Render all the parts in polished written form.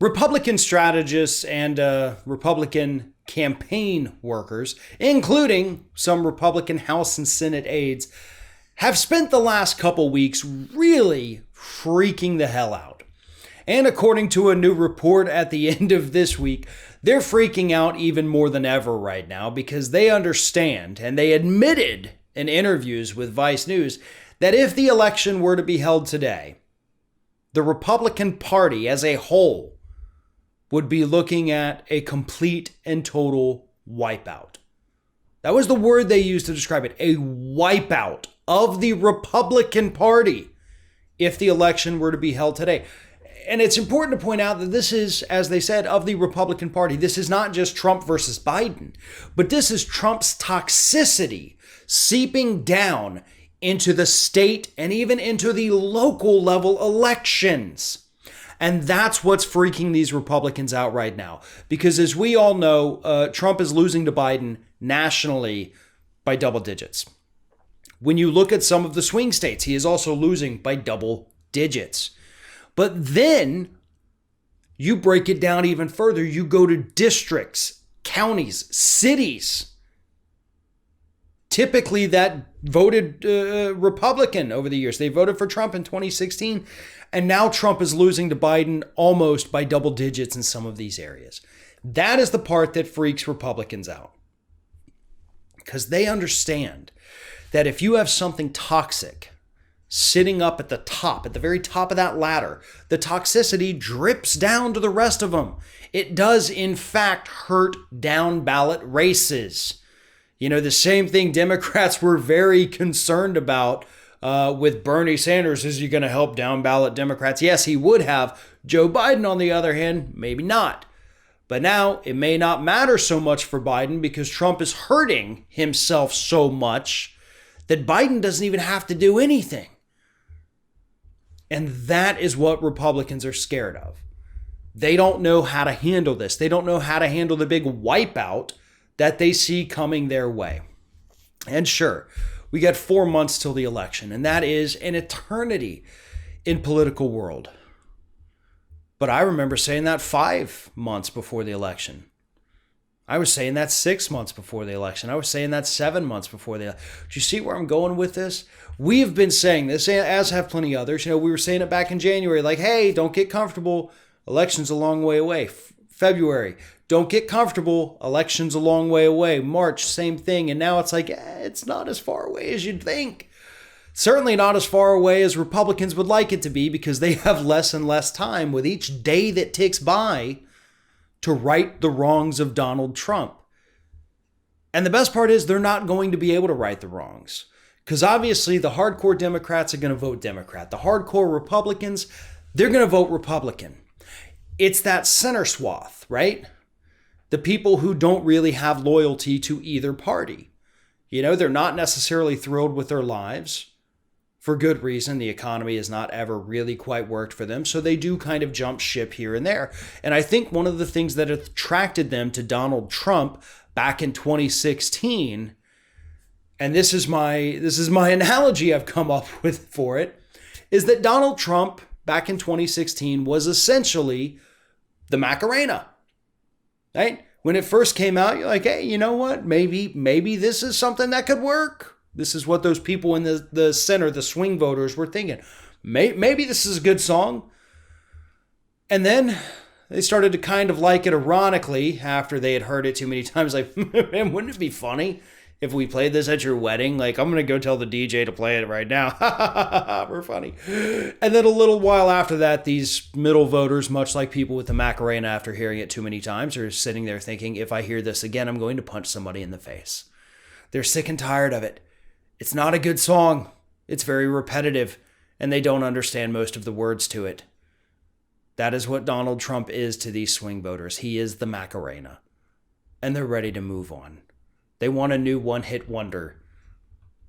Republican strategists and Republican campaign workers, including some Republican House and Senate aides, have spent the last couple weeks really freaking the hell out. And according to a new report at the end of this week, they're freaking out even more than ever right now because they understand, and they admitted in interviews with Vice News, that if the election were to be held today, the Republican Party as a whole would be looking at a complete and total wipeout. That was the word they used to describe it, a wipeout of the Republican Party if the election were to be held today. And it's important to point out that this is, as they said, of the Republican Party. This is not just Trump versus Biden, but this is Trump's toxicity seeping down into the state and even into the local level elections. And that's what's freaking these Republicans out right now. Because as we all know, Trump is losing to Biden nationally by double digits. When you look at some of the swing states, he is also losing by double digits. But then you break it down even further. You go to districts, counties, cities, typically that voted Republican over the years. They voted for Trump in 2016, and now Trump is losing to Biden almost by double digits in some of these areas. That is the part that freaks Republicans out, because they understand that if you have something toxic sitting up at the top, at the very top of that ladder, the toxicity drips down to the rest of them. It does, in fact, hurt down ballot races. You know, the same thing Democrats were very concerned about with Bernie Sanders. Is he going to help down ballot Democrats? Yes, he would have. Joe Biden, on the other hand, maybe not. But now it may not matter so much for Biden because Trump is hurting himself so much that Biden doesn't even have to do anything. And that is what Republicans are scared of. They don't know how to handle this. They don't know how to handle the big wipeout that they see coming their way. And sure, we got 4 months till the election, and that is an eternity in political world. But I remember saying that 5 months before the election. I was saying that 6 months before the election. I was saying that 7 months before the election. Do you see where I'm going with this? We have been saying this, as have plenty others. You know, we were saying it back in January, like, hey, don't get comfortable. Election's a long way away. February, don't get comfortable. Election's a long way away. March, same thing. And now it's like, it's not as far away as you'd think. Certainly not as far away as Republicans would like it to be, because they have less and less time with each day that ticks by to right the wrongs of Donald Trump. And the best part is they're not going to be able to right the wrongs. Because obviously the hardcore Democrats are going to vote Democrat. The hardcore Republicans, they're going to vote Republican. It's that center swath, right? The people who don't really have loyalty to either party. You know, they're not necessarily thrilled with their lives. For good reason. The economy has not ever really quite worked for them. So they do kind of jump ship here and there. And I think one of the things that attracted them to Donald Trump back in 2016, and this is my analogy I've come up with for it, is that Donald Trump back in 2016 was essentially the Macarena, right? When it first came out, you're like, hey, you know what? Maybe this is something that could work. This is what those people in the center, the swing voters, were thinking. Maybe this is a good song. And then they started to kind of like it ironically after they had heard it too many times. Like, man, wouldn't it be funny if we played this at your wedding? Like, I'm going to go tell the DJ to play it right now. We're funny. And then a little while after that, these middle voters, much like people with the Macarena after hearing it too many times, are sitting there thinking, if I hear this again, I'm going to punch somebody in the face. They're sick and tired of it. It's not a good song. It's very repetitive, and they don't understand most of the words to it. That is what Donald Trump is to these swing voters. He is the Macarena, and they're ready to move on. They want a new one-hit wonder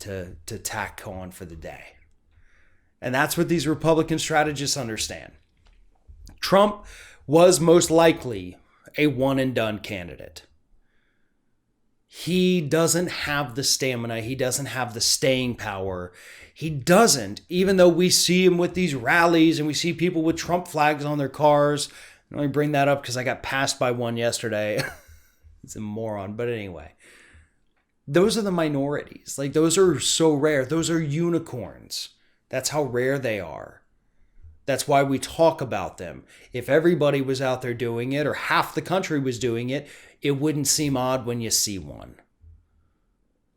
to tack on for the day. And that's what these Republican strategists understand. Trump was most likely a one-and-done candidate. He doesn't have the stamina. He doesn't have the staying power. He doesn't, even though we see him with these rallies and we see people with Trump flags on their cars. I only bring that up because I got passed by one yesterday. It's a moron. But anyway, those are the minorities. Like, those are so rare. Those are unicorns. That's how rare they are. That's why we talk about them. If everybody was out there doing it, or half the country was doing it, it wouldn't seem odd when you see one.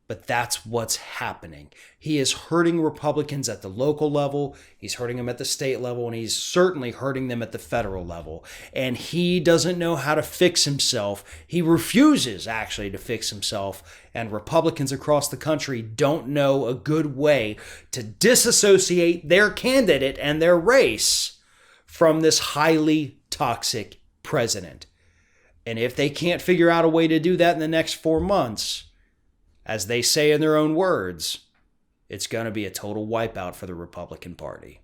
But that's what's happening. He is hurting Republicans at the local level. He's hurting them at the state level, and he's certainly hurting them at the federal level. And he doesn't know how to fix himself. He refuses, actually, to fix himself. And Republicans across the country don't know a good way to disassociate their candidate and their race from this highly toxic president. And if they can't figure out a way to do that in the next 4 months, as they say in their own words, it's going to be a total wipeout for the Republican Party.